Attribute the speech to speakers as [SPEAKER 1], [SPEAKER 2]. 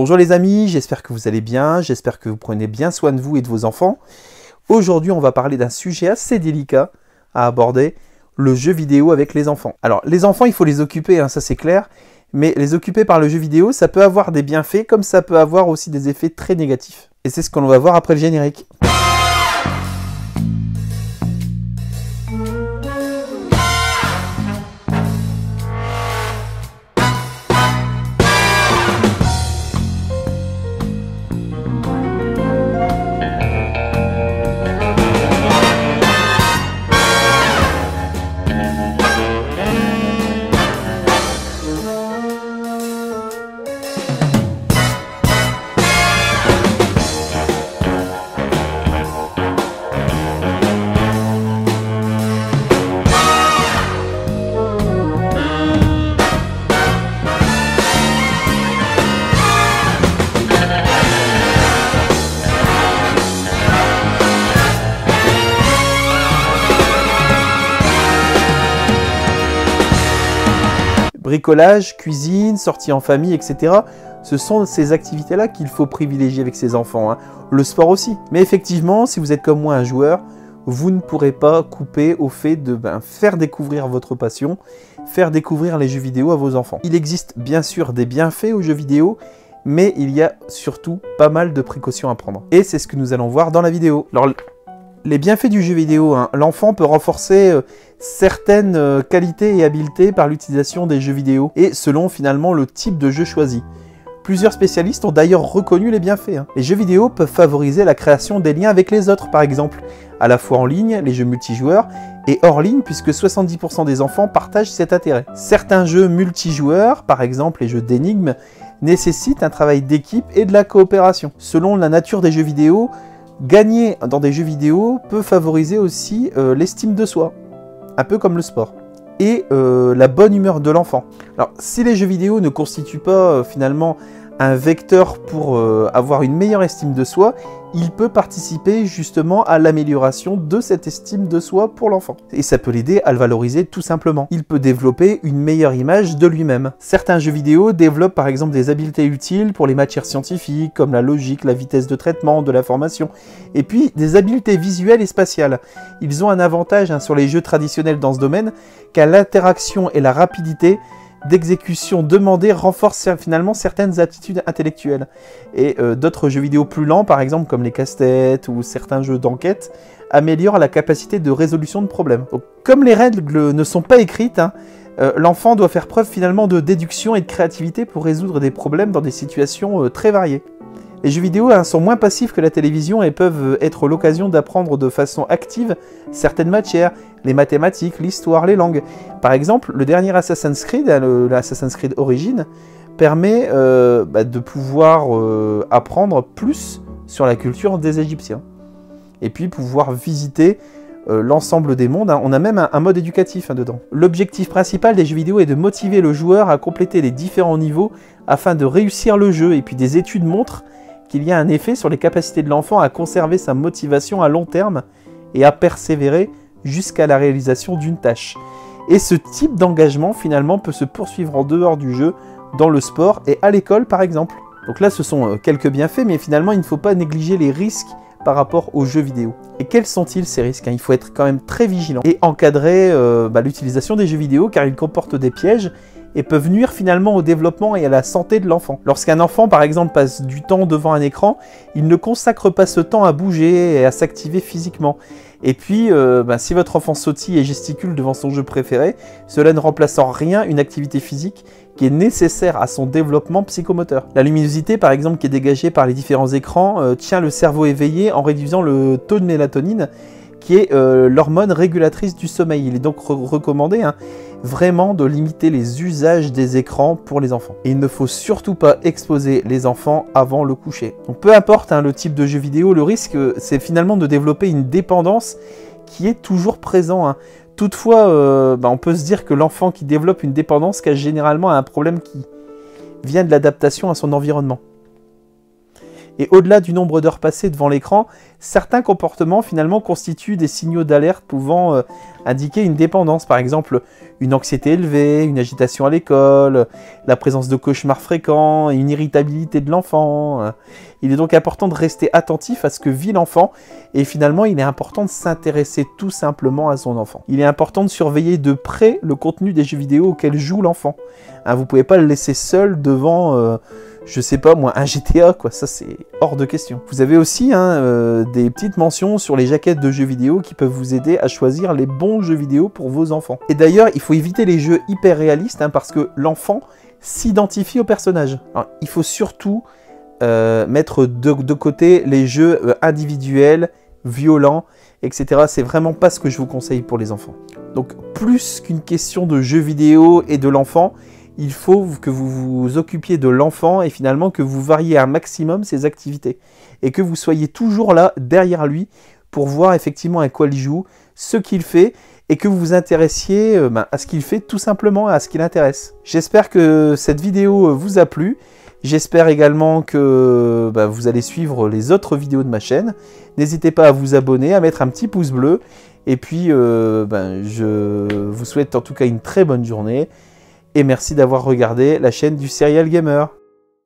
[SPEAKER 1] Bonjour les amis, j'espère que vous allez bien, j'espère que vous prenez bien soin de vous et de vos enfants. Aujourd'hui, on va parler d'un sujet assez délicat à aborder, le jeu vidéo avec les enfants. Alors, les enfants, il faut les occuper, hein, ça c'est clair, mais les occuper par le jeu vidéo, ça peut avoir des bienfaits, comme ça peut avoir aussi des effets très négatifs. Et c'est ce qu'on va voir après le générique. Bricolage, cuisine, sortie en famille, etc. Ce sont ces activités-là qu'il faut privilégier avec ses enfants. Hein. Le sport aussi. Mais effectivement, si vous êtes comme moi un joueur, vous ne pourrez pas couper au fait de faire découvrir votre passion, faire découvrir les jeux vidéo à vos enfants. Il existe bien sûr des bienfaits aux jeux vidéo, mais il y a surtout pas mal de précautions à prendre. Et c'est ce que nous allons voir dans la vidéo. Alors, les bienfaits du jeu vidéo, hein. L'enfant peut renforcer certaines qualités et habiletés par l'utilisation des jeux vidéo et selon finalement le type de jeu choisi. Plusieurs spécialistes ont d'ailleurs reconnu les bienfaits. Hein. Les jeux vidéo peuvent favoriser la création des liens avec les autres par exemple, à la fois en ligne, les jeux multijoueurs, et hors ligne puisque 70% des enfants partagent cet intérêt. Certains jeux multijoueurs, par exemple les jeux d'énigmes, nécessitent un travail d'équipe et de la coopération. Selon la nature des jeux vidéo, gagner dans des jeux vidéo peut favoriser aussi l'estime de soi, un peu comme le sport, et la bonne humeur de l'enfant. Alors, si les jeux vidéo ne constituent pas finalement un vecteur pour avoir une meilleure estime de soi, il peut participer justement à l'amélioration de cette estime de soi pour l'enfant. Et ça peut l'aider à le valoriser tout simplement. Il peut développer une meilleure image de lui-même. Certains jeux vidéo développent par exemple des habiletés utiles pour les matières scientifiques, comme la logique, la vitesse de traitement, de l'information, et puis des habiletés visuelles et spatiales. Ils ont un avantage sur les jeux traditionnels dans ce domaine, car l'interaction et la rapidité d'exécution demandée renforce finalement certaines aptitudes intellectuelles. Et d'autres jeux vidéo plus lents, par exemple comme les casse-têtes ou certains jeux d'enquête, améliorent la capacité de résolution de problèmes. Donc, comme les règles ne sont pas écrites, l'enfant doit faire preuve finalement de déduction et de créativité pour résoudre des problèmes dans des situations très variées. Les jeux vidéo sont moins passifs que la télévision et peuvent être l'occasion d'apprendre de façon active certaines matières, les mathématiques, l'histoire, les langues. Par exemple, le dernier Assassin's Creed, l'Assassin's Creed Origins, permet de pouvoir apprendre plus sur la culture des Égyptiens. Et puis pouvoir visiter l'ensemble des mondes. On a même un mode éducatif dedans. L'objectif principal des jeux vidéo est de motiver le joueur à compléter les différents niveaux afin de réussir le jeu. Et puis des études montrent qu'il y a un effet sur les capacités de l'enfant à conserver sa motivation à long terme et à persévérer jusqu'à la réalisation d'une tâche. Et ce type d'engagement finalement peut se poursuivre en dehors du jeu, dans le sport et à l'école par exemple. Donc là ce sont quelques bienfaits, mais finalement il ne faut pas négliger les risques par rapport aux jeux vidéo. Et quels sont-ils ces risques? Il faut être quand même très vigilant et encadrer l'utilisation des jeux vidéo car ils comportent des pièges et peuvent nuire finalement au développement et à la santé de l'enfant. Lorsqu'un enfant, par exemple, passe du temps devant un écran, il ne consacre pas ce temps à bouger et à s'activer physiquement. Et puis, si votre enfant sautille et gesticule devant son jeu préféré, cela ne remplace en rien une activité physique qui est nécessaire à son développement psychomoteur. La luminosité, par exemple, qui est dégagée par les différents écrans, tient le cerveau éveillé en réduisant le taux de mélatonine, qui est l'hormone régulatrice du sommeil. Il est donc recommandé vraiment de limiter les usages des écrans pour les enfants. Et il ne faut surtout pas exposer les enfants avant le coucher. Donc peu importe le type de jeu vidéo, le risque c'est finalement de développer une dépendance qui est toujours présent. Toutefois, on peut se dire que l'enfant qui développe une dépendance cache généralement un problème qui vient de l'adaptation à son environnement. Et au-delà du nombre d'heures passées devant l'écran, certains comportements finalement constituent des signaux d'alerte pouvant indiquer une dépendance. Par exemple, une anxiété élevée, une agitation à l'école, la présence de cauchemars fréquents, une irritabilité de l'enfant. Il est donc important de rester attentif à ce que vit l'enfant et finalement il est important de s'intéresser tout simplement à son enfant. Il est important de surveiller de près le contenu des jeux vidéo auxquels joue l'enfant. Vous ne pouvez pas le laisser seul devant... je sais pas moi, un GTA quoi, ça c'est hors de question. Vous avez aussi des petites mentions sur les jaquettes de jeux vidéo qui peuvent vous aider à choisir les bons jeux vidéo pour vos enfants. Et d'ailleurs, il faut éviter les jeux hyper réalistes parce que l'enfant s'identifie au personnage. Alors, il faut surtout mettre de côté les jeux individuels, violents, etc. C'est vraiment pas ce que je vous conseille pour les enfants. Donc plus qu'une question de jeux vidéo et de l'enfant, il faut que vous vous occupiez de l'enfant et finalement que vous variez un maximum ses activités. Et que vous soyez toujours là, derrière lui, pour voir effectivement à quoi il joue, ce qu'il fait, et que vous vous intéressiez à ce qu'il fait tout simplement, à ce qui l'intéresse. J'espère que cette vidéo vous a plu. J'espère également que vous allez suivre les autres vidéos de ma chaîne. N'hésitez pas à vous abonner, à mettre un petit pouce bleu. Et puis, je vous souhaite en tout cas une très bonne journée. Et merci d'avoir regardé la chaîne du Serial Gamer.